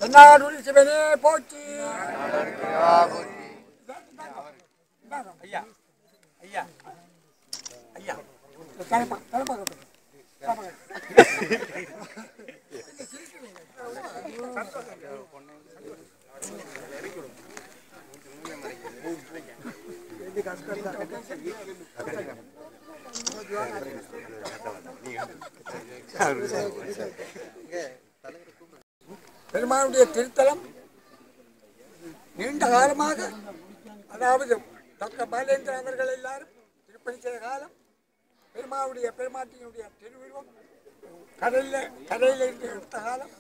என்னாடு சிவனே போச்சு. ஐயா ஐயா ஐயா பெருமானுடைய திருத்தலம் நீண்ட காலமாக, அதாவது டாக்டர் பாலேந்திரன் அவர்கள் எல்லாரும் திருப்பணி செய்த காலம், பெருமாட்டினுடைய திருவிழம் கரையில் இருந்து எடுத்த காலம்,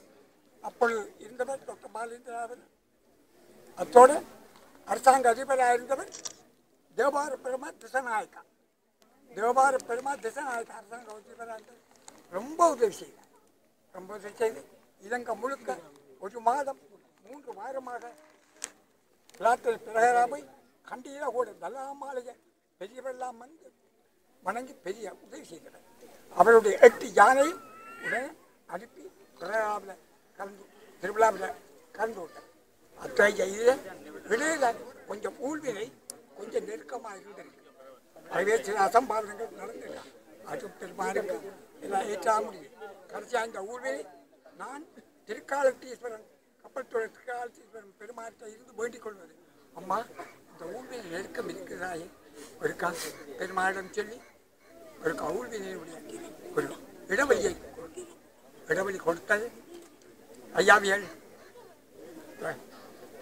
அப்பொழுது இருந்தவர் டாக்டர் பாலேந்திரன் அவர்கள். அத்தோடு அரசாங்க அதிபராக இருந்தவர் தேவார பெருமா திசநாயக்கா. அரசாங்க அதிபராக இருந்தவர். ரொம்ப உதவி செய்து இலங்கை முழுக்க 1 மாதம் 3 வாரமாக பிரார்த்தனை பிரகாரமை கண்டியில் கூட தலாமாலைய பெரியவரெல்லாம் வந்து வணங்கி பெரிய உதவி செய்தனர். அவருடைய 8 யானையும் உடனே அனுப்பி திருவிழாவில் கலந்து விட்டார். அத்தகைய இதில் இடையில கொஞ்சம் ஊழ்வினை கொஞ்சம் நெருக்கமாக இருந்திருக்கு. அதுவே சில அசம்பாவிதங்கள் நடந்திருக்காங்க. அது பெருமாளுக்கு எல்லாம் ஏற்ற முடியும். கடைசியாக இந்த ஊழ்வினை நான் திருக்காலத்தீஸ்வரன் கப்பல் தொழில் திருக்காலத்தீஸ்வரன் பெருமாட்டை இருந்து வேண்டிக் கொள்வது, அம்மா இந்த ஊழ்வினை நெருக்கம் இருக்கிறாயே, ஒரு பெருமாளிடம் சொல்லி ஒரு ஊழ்வினையுடைய ஒரு இடவழி கொடுத்தது. ஐயாவியல்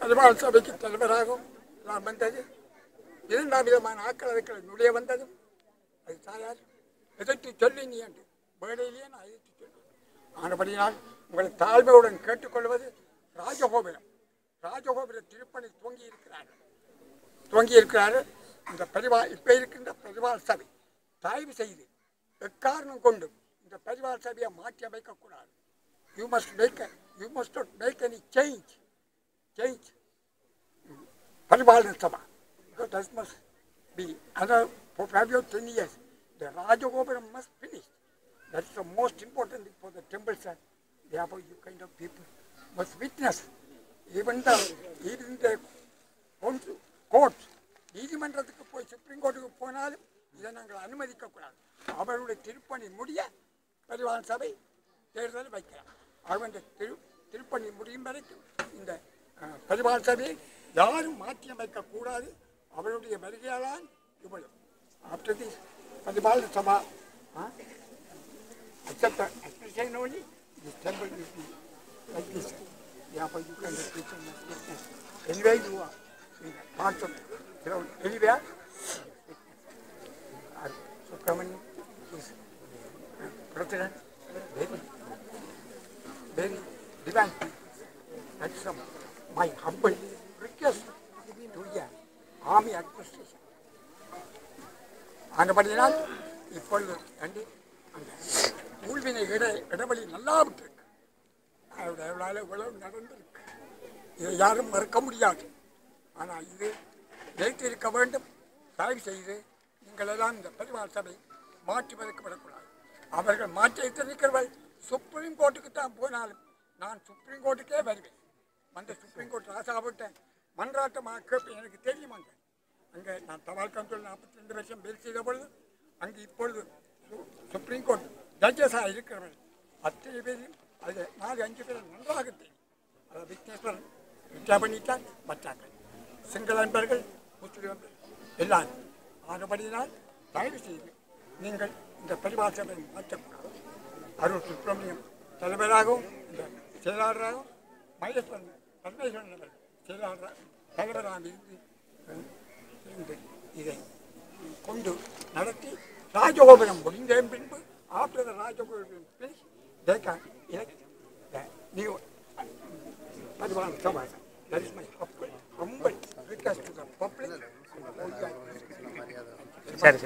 பெருமாள் சபைக்கு தலைவராகவும் நான் வந்தது. 2ஆம் விதமான ஆக்களவைகளை நுழைய வந்ததும் அது தாயார் எதிர்த்து சொல்லி நீ என்று வேலையிலேயே நான் எதிர்த்து சொல்லி ஆனபடியால் உங்களை தாழ்மையுடன் கேட்டுக்கொள்வது, ராஜகோபுர திருப்பணி துவங்கி இருக்கிறார்கள். இந்த இப்ப இருக்கின்ற பெரிவாள் சபை தயவு செய்து எக்காரணம் கொண்டும் இந்த பெரிவாள் சபையை மாற்றி அமைக்கக்கூடாது. You must not make any change Periyaval Sabha. That must be for 5 or 10 years. The Rajagopuram must finish. That is the most important thing for the temple, sir. Therefore, you kind of people must witness. Even the court, நீதிமன்றத்துக்கு போய் supreme கோர்ட்டுக்கு போனாலும் இதை நாங்கள் அனுமதிக்கக்கூடாது. அவருடைய திருப்பணி முடிய பெரிவாள் சபை தேர்தல் வைக்கலாம். அவங்க திருப்பணி முடியும் வரைக்கும் இந்த பெரிவாள் சபையை யாரும் மாற்றி அமைக்கக்கூடாது. அவருடைய வருகையால் இவ்வளவு. After this Periyaval Sabha except the expression only, this temple will be like this. Therefore, you can preach and witness. Anywhere you are, in the parts of the ground, anywhere, Subramanian is president, very divine people. That's my humble request to the army administration. ஆனபடியால் இப்பொழுது கண்டு அந்த ஊழ்வினை இடவழி நல்லா விட்டுருக்கு. அவளால் இவ்வளவு நடந்திருக்கு. இதை யாரும் மறுக்க முடியாது. ஆனால் இது நிலைத்திருக்க வேண்டும். தயவு செய்து நீங்கள் எல்லாம் இந்த பெரிவாள் சபை மாற்றி மறுக்கப்படக்கூடாது. அவர்கள் மாற்றி வைத்திருக்கிறவர்கள் சுப்ரீம் கோர்ட்டுக்கு தான் போனாலும் நான் சுப்ரீம் கோர்ட்டுக்கே வருவேன். சுப்ரீம் கோர்ட் ராசாவிட்ட மன்றாட்டமாக கேட்பேன். எனக்கு தெரியுமாங்க, அங்கே நான் தபால் கண்ட்ரோல் 42 வருஷம் வேலை செய்த பொழுது அங்கே இப்பொழுது சுப்ரீம் கோர்ட் ஜட்ஜஸாக இருக்கிறவர்கள் அத்தனை பேரையும் அது 4-5 பேர் நன்றாக தெரியும். அதை விக்னேஸ்வரன் வித்யா பண்ணிட்டார். மற்றாக்கள் சிங்கள நண்பர்கள், முஸ்லிம் எல்லாரும். ஆனபடியினால் தயவு செய்து நீங்கள் இந்த பெரிவாள் சபையை மாற்றக்கூடாது. அருள் சுப்பிரமணியம் தலைவராகவும் இந்த செயலாளராகவும் மகேஸ்வரன் பரமேஸ்வரன் செயலாளராக தலைவராக இருந்து இதை கொண்டு நடத்தி ராஜகோபுரம் முடிந்த பின்பு ஆஃப்டர் த ராஜகோபுரம் finish, they can elect the new Parivala Sabha. That is my humble request to the public. சரி